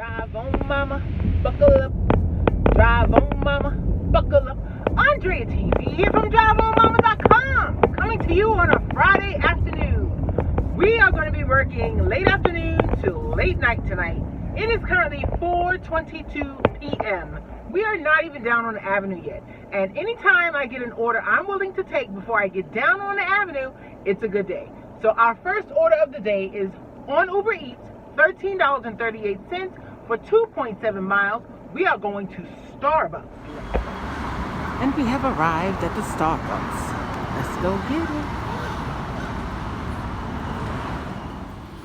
Drive on, mama, buckle up. Drive on, mama, buckle up. Andrea TV here from DriveOnMama.com, coming to you on a Friday afternoon. We are going to be working late afternoon to late night tonight. It is currently 4:22 p.m. We are not even down on the avenue yet. And anytime I get an order I'm willing to take before I get down on the avenue, it's a good day. So our first order of the day is on Uber Eats, $13.38 for 2.7 miles. We are going to Starbucks. And we have arrived at the Starbucks. Let's go get it.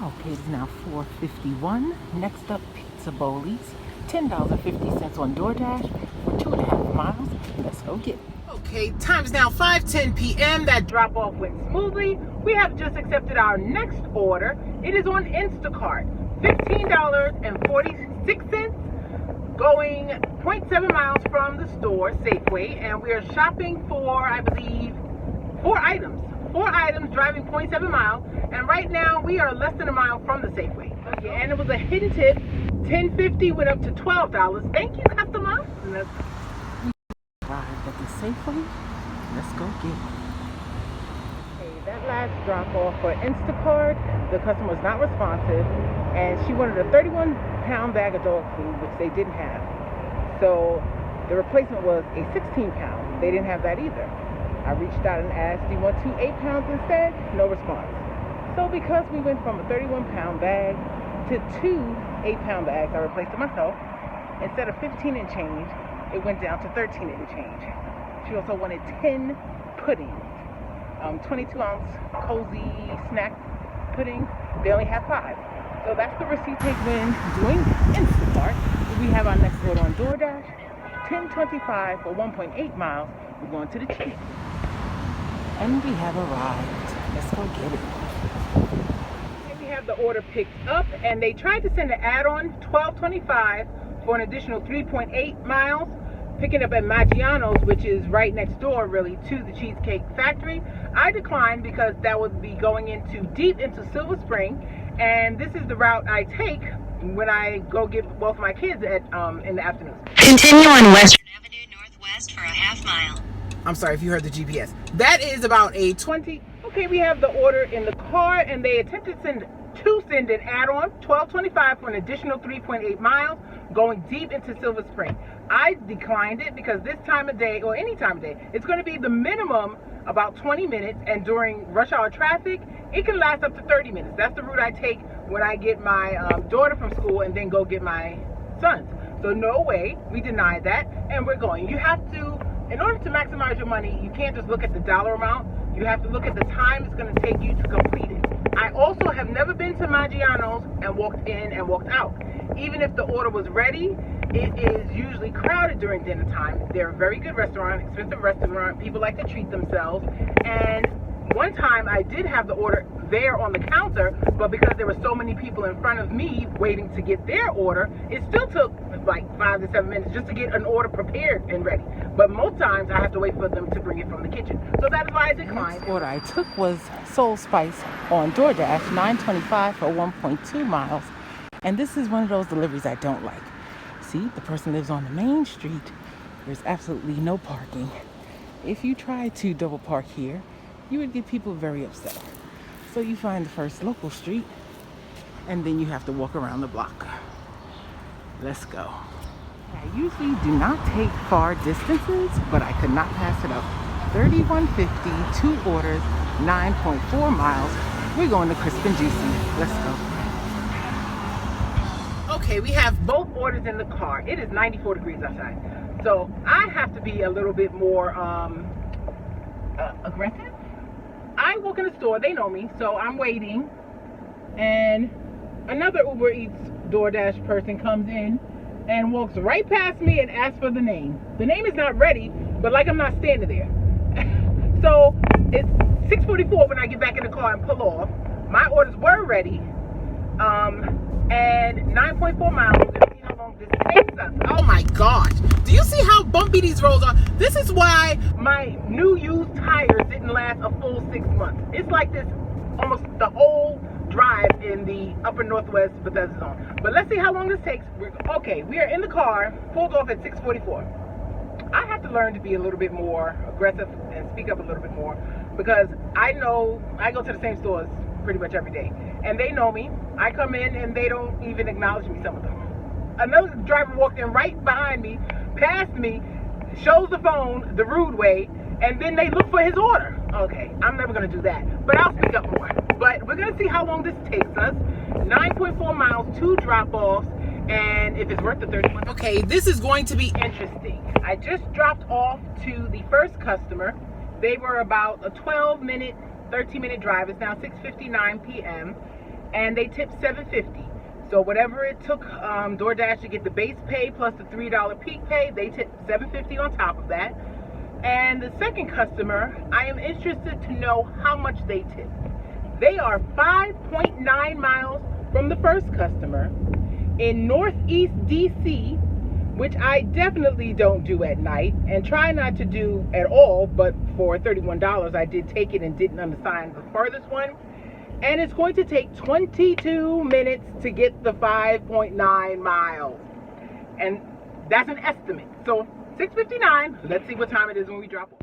Okay, it's now 4:51. Next up, Pizza Bowlies. $10.50 on Doordash for 2.5 miles. Let's go get it. Okay, time is now 5:10 p.m. That drop off went smoothly. We have just accepted our next order. It is on Instacart. $15.46, going 0.7 miles from the store, Safeway, and we are shopping for, I believe, 4 items. 4 items, driving 0.7 miles, and right now we are less than a mile from the Safeway. Okay, and it was a hidden tip. $10.50 went up to $12. Thank you, customer. We arrived at the Safeway. Let's go get it. That last drop off for Instacart, the customer was not responsive, and she wanted a 31-pound bag of dog food, which they didn't have. So the replacement was a 16-pound. They didn't have that either. I reached out and asked, do you want 2 8-pounds instead? No response. So because we went from a 31-pound bag to 2 8-pound bags, I replaced it myself. Instead of 15 and change, it went down to 13 and change. She also wanted 10 puddings. 22-ounce cozy snack pudding. They only have 5. So that's the receipt take when doing Instacart. We have our next order on Doordash. $10.25 for 1.8 miles. We're going to the cheese. And we have arrived. Let's go get it. We have the order picked up, and they tried to send an add-on, $12.25 for an additional 3.8 miles. Picking up at Maggiano's, which is right next door really to the Cheesecake Factory. I declined because that would be going deep into Silver Spring, and this is the route I take when I go get both my kids in the afternoon. Continue on Western Avenue Northwest for a half mile. I'm sorry if you heard the GPS. That is about a 20. Okay, we have the order in the car, and they attempted to send an add-on, $12.25 for an additional 3.8 miles, going deep into Silver Spring. I declined it because this time of day, or any time of day, it's going to be the minimum about 20 minutes, and during rush hour traffic, it can last up to 30 minutes. That's the route I take when I get my daughter from school and then go get my sons. So no way, we denied that, and we're going. You have to, in order to maximize your money, you can't just look at the dollar amount. You have to look at the time it's going to take you to complete it. I also have never been to Maggiano's and walked in and walked out. Even if the order was ready, it is usually crowded during dinner time. They're a very good restaurant, expensive restaurant. People like to treat themselves. And one time I did have the order there on the counter, but because there were so many people in front of me waiting to get their order, it still took like 5 to 7 minutes just to get an order prepared and ready. But most times I have to wait for them to bring it from the kitchen. So that is why I declined. The order I took was Soul Spice on Doordash, $9.25 for 1.2 miles. And this is one of those deliveries I don't like. See, the person lives on the main street. There's absolutely no parking. If you try to double park here, you would get people very upset. So you find the first local street, and then you have to walk around the block. Let's go. I usually do not take far distances, but I could not pass it up. $31.50, 2 orders, 9.4 miles. We're going to Crisp and Juicy. Let's go. Okay, we have both orders in the car. It is 94 degrees outside. So I have to be a little bit more aggressive. I walk in the store, they know me, so I'm waiting. And another Uber Eats Doordash person comes in and walks right past me and asks for the name. The name is not ready, but like I'm not standing there. So it's 6:44 when I get back in the car and pull off. My orders were ready. And 9.4 miles. We're gonna see how long this takes us. Oh my gosh. Do you see how bumpy these roads are? This is why my new used tires didn't last a full 6 months. It's like this almost the whole drive in the upper northwest Bethesda zone. But let's see how long this takes. Okay, we are in the car, pulled off at 6:44. I have to learn to be a little bit more aggressive and speak up a little bit more, because I know I go to the same stores pretty much every day, and they know me. I come in and they don't even acknowledge me, some of them. Another driver walked in right behind me, past me, shows the phone the rude way, and then they look for his order. Okay, I'm never going to do that, but I'll speak up more. But we're going to see how long this takes us. 9.4 miles, 2 drop-offs, and if it's worth the 31. Okay, this is going to be interesting. I just dropped off to the first customer. They were about a 12-minute, 13-minute drive. It's now 6:59 p.m. and they tipped $7.50. So whatever it took DoorDash to get the base pay plus the $3 peak pay, they tipped $7.50 on top of that. And the second customer, I am interested to know how much they tipped. They are 5.9 miles from the first customer in Northeast DC, which I definitely don't do at night and try not to do at all, but for $31 I did take it and didn't undersign the furthest one. And it's going to take 22 minutes to get the 5.9 miles. And that's an estimate. So 6:59, let's see what time it is when we drop off.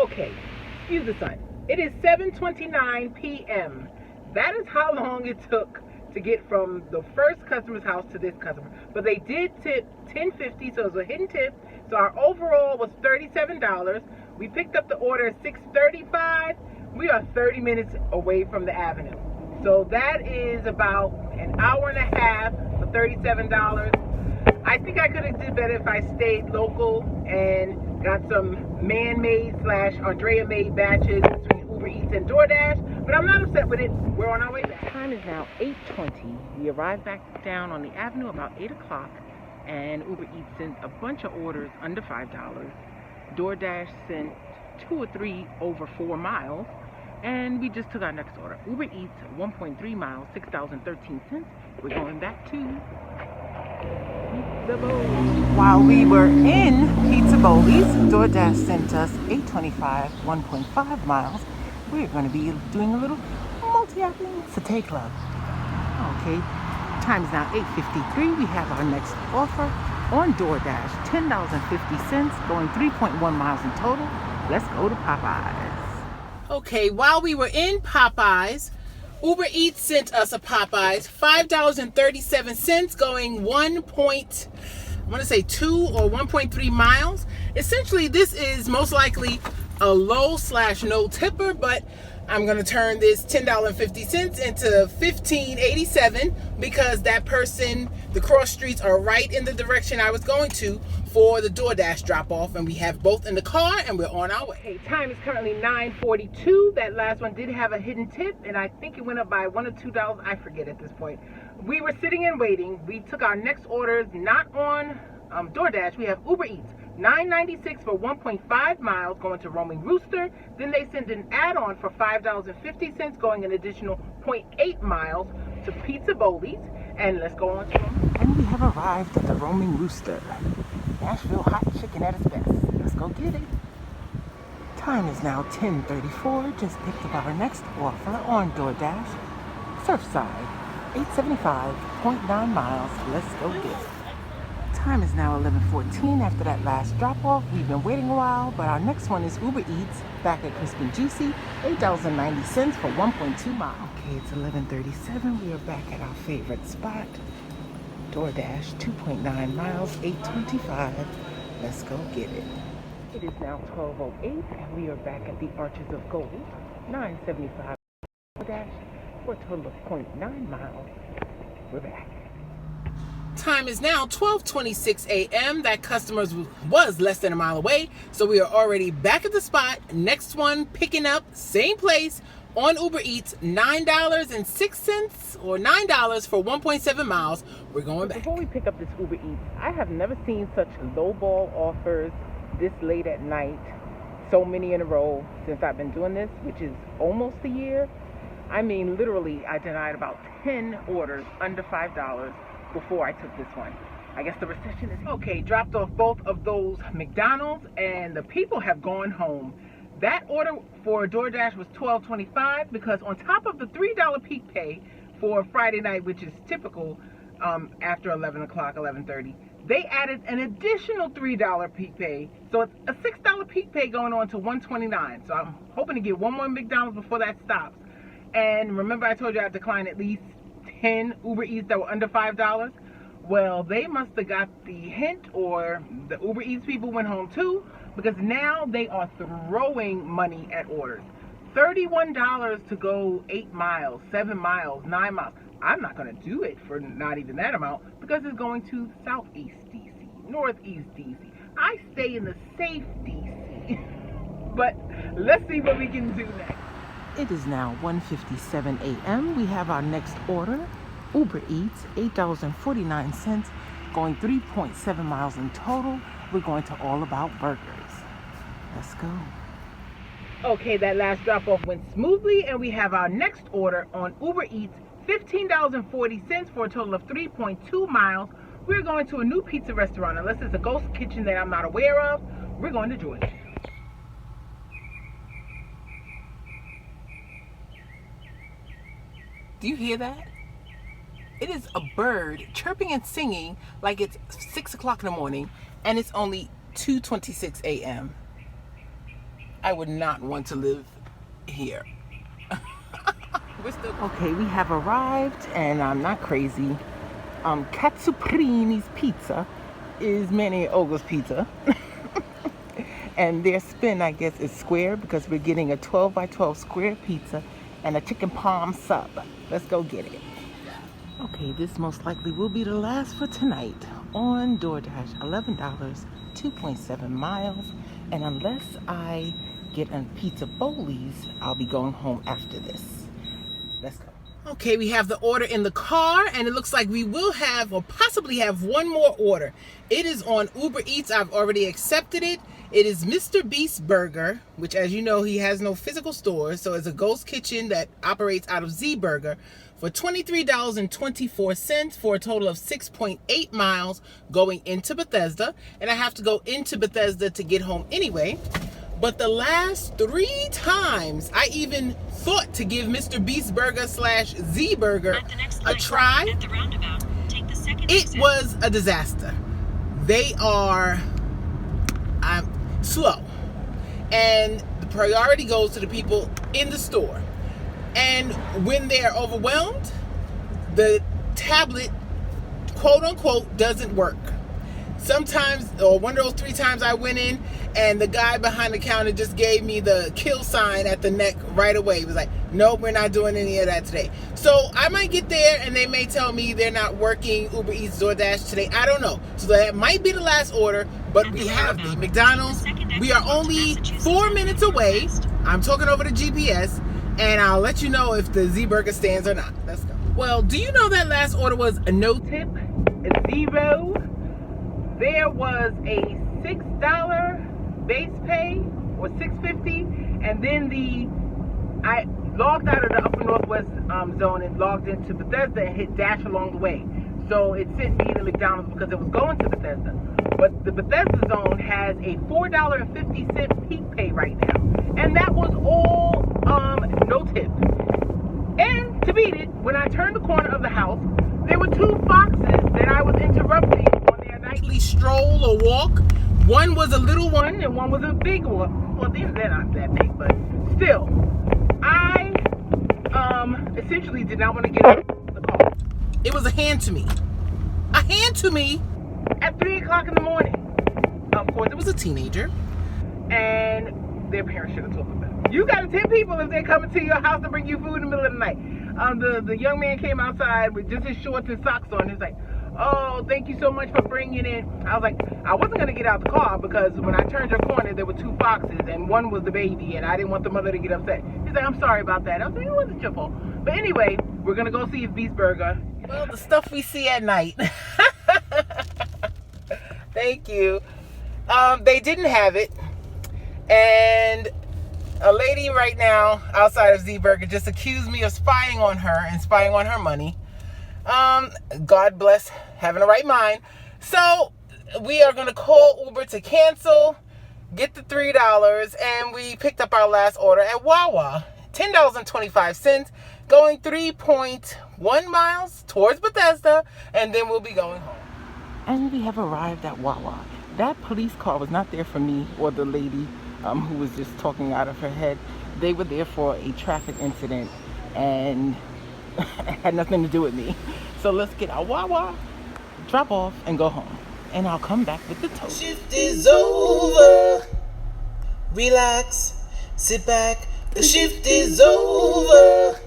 Okay, excuse the sun. It is 7:29 p.m. That is how long it took to get from the first customer's house to this customer. But they did tip $10.50, so it was a hidden tip. So our overall was $37. We picked up the order at 6:35. We are 30 minutes away from the avenue. So that is about an hour and a half for $37. I think I could have did better if I stayed local and got some man-made / Andrea-made batches between Uber Eats and DoorDash, but I'm not upset with it. We're on our way back. Time is now 8:20. We arrived back down on the avenue about 8 o'clock, and Uber Eats sent a bunch of orders under $5. DoorDash sent 2 or 3 over 4 miles, and we just took our next order. Uber Eats 1.3 miles, $6.13. We're going back to Pizza Bowlies. While we were in Pizza Bowlies, DoorDash sent us 825, 1.5 miles. We're going to be doing a little multi-acting Satay Club. Okay, time is now 8:53. We have our next offer on DoorDash, $10.50, going 3.1 miles in total. Let's go to Popeyes. Okay, while we were in Popeyes, Uber Eats sent us a Popeyes, $5.37, going 2 or 1.3 miles. Essentially, this is most likely a low / no tipper, but I'm going to turn this $10.50 into $15.87 because that person, the cross streets are right in the direction I was going to for the DoorDash drop-off, and we have both in the car and we're on our way. Okay, time is currently 9:42. That last one did have a hidden tip, and I think it went up by $1 or $2. I forget at this point. We were sitting and waiting. We took our next orders not on DoorDash. We have Uber Eats. $9.96 for 1.5 miles going to Roaming Rooster. Then they send an add-on for $5.50 going an additional 0.8 miles to Pizza Bowlies. And let's go on to them. And we have arrived at the Roaming Rooster. Nashville hot chicken at its best. Let's go get it. Time is now 10:34. Just picked up our next offer on DoorDash. Surfside, 875.9 miles. Let's go get it. Time is now 11:14 after that last drop-off. We've been waiting a while, but our next one is Uber Eats back at Crispin Juicy, $8.90 for 1.2 miles. Okay, it's 11:37. We are back at our favorite spot. DoorDash, 2.9 miles, $8.25. Let's go get it. It is now 12:08, and we are back at the Arches of Gold, $9.75 DoorDash for a total of 0.9 miles. We're back. Time is now 12:26 a.m. That customer was less than a mile away, so we are already back at the spot. Next one picking up, same place on Uber Eats, $9.06 or $9 for 1.7 miles. We're going back. Before we pick up this Uber Eats, I have never seen such lowball offers this late at night, so many in a row since I've been doing this, which is almost a year. I mean, literally, I denied about 10 orders under $5 before I took this one. I guess the recession is okay. Dropped off both of those McDonald's, and the people have gone home. That order for DoorDash was $12.25 because on top of the $3 peak pay for Friday night, which is typical after 11 o'clock, 11:30, they added an additional $3 peak pay. So it's a $6 peak pay going on to $129. So I'm hoping to get one more McDonald's before that stops. And remember I told you I declined at least 10 Uber Eats that were under $5? Well, they must have got the hint, or the Uber Eats people went home too, because now they are throwing money at orders. $31 to go 8 miles, 7 miles, 9 miles. I'm not going to do it for not even that amount because it's going to Southeast DC, Northeast DC. I stay in the safe DC. But let's see what we can do next. It is now 1:57 a.m. We have our next order. Uber Eats, $8.49, going 3.7 miles in total. We're going to All About Burgers. Let's go. Okay, that last drop-off went smoothly, and we have our next order on Uber Eats, $15.40 for a total of 3.2 miles. We're going to a new pizza restaurant. Unless it's a ghost kitchen that I'm not aware of, we're going to Georgia. Do you hear that? It is a bird chirping and singing like it's 6 o'clock in the morning, and it's only 2:26 a.m. I would not want to live here. Okay, we have arrived, and I'm not crazy. Katsuprini's Pizza is Manny and Olga's pizza. And their spin, I guess, is square because we're getting a 12 by 12 square pizza and a chicken palm sub. Let's go get it. Okay, this most likely will be the last for tonight on DoorDash. $11, 2.7 miles. And unless I get a pizza Bowlies, I'll be going home after this. Let's go. Okay, we have the order in the car, and it looks like we will have or possibly have one more order. It is on Uber Eats. I've already accepted it. It is Mr. Beast's Burger, which, as you know, he has no physical stores, so it's a ghost kitchen that operates out of Z Burger for $23.24 for a total of 6.8 miles going into Bethesda. And I have to go into Bethesda to get home anyway. But the last 3 times I even thought to give Mr. Beast's Burger / Z Burger a try, it was a disaster. They are slow. And the priority goes to the people in the store. And when they're overwhelmed, the tablet, quote unquote, doesn't work. Sometimes, or one of those 3 times I went in and the guy behind the counter just gave me the kill sign at the neck right away. He was like, nope, we're not doing any of that today. So I might get there and they may tell me they're not working Uber Eats DoorDash today. I don't know. So that might be the last order, but we have the McDonald's. We are only 4 minutes away. I'm talking over the GPS, and I'll let you know if the Z Burger stands or not. Let's go. Well, do you know that last order was a no tip? A zero. There was a $6 base pay, or $6.50, and then I logged out of the Upper Northwest zone and logged into Bethesda and hit dash along the way. So it sent me to McDonald's because it was going to Bethesda. But the Bethesda zone has a $4.50 peak pay right now, and that was all no tip. And to beat it, when I turned the corner of the house, there were 2 foxes that I was interrupting on their nightly stroll or walk. One was a little one and one was a big one. Well, they're not that big, but still, I essentially did not want to get out of the car. It was a hand to me. A hand to me At 3 o'clock in the morning. Of course, it was a teenager. And their parents should have told them better. You got to tip people if they're coming to your house to bring you food in the middle of the night. The young man came outside with just his shorts and socks on. He's like, oh, thank you so much for bringing it. I was like, I wasn't going to get out the car because when I turned your corner, there were 2 foxes and one was the baby and I didn't want the mother to get upset. He's like, I'm sorry about that. I was like, it wasn't your fault. But anyway, we're going to go see if Beast Burger. Well, the stuff we see at night. Thank you. They didn't have it. And a lady right now outside of Z Burger just accused me of spying on her and spying on her money. God bless, having the right mind. So we are going to call Uber to cancel, get the $3, and we picked up our last order at Wawa. $10.25, going 3.1 miles towards Bethesda, and then we'll be going home. And we have arrived at Wawa. That police car was not there for me or the lady who was just talking out of her head. They were there for a traffic incident and had nothing to do with me. So let's get our Wawa, drop off, and go home. And I'll come back with the tow. Shift is over. Relax, sit back. The shift is over.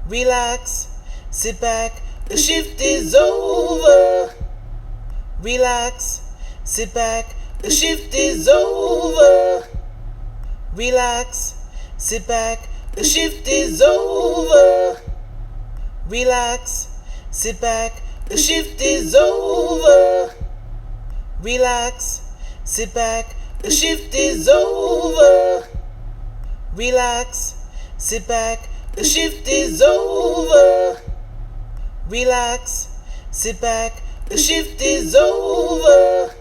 Relax, sit back. The shift is over. Relax, sit back. The shift is over. Relax, sit back. The shift is over. Relax, sit back. The shift is over. Relax, sit back. The shift is over. Relax, sit back. The shift is over. Relax, sit back. The shift is over.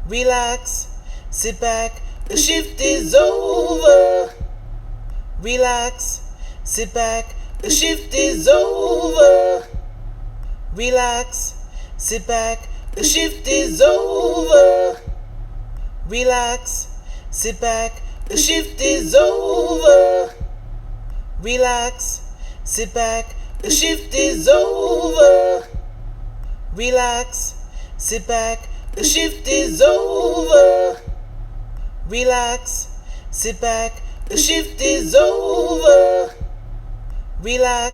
Relax, sit back. The shift is over. Relax, sit back. The shift is over. Relax, sit back. The shift is over. Relax, sit back. The shift is over. Relax, sit back. The shift is over. Relax, sit back. The shift is over. Relax, sit back. The shift is over. Relax.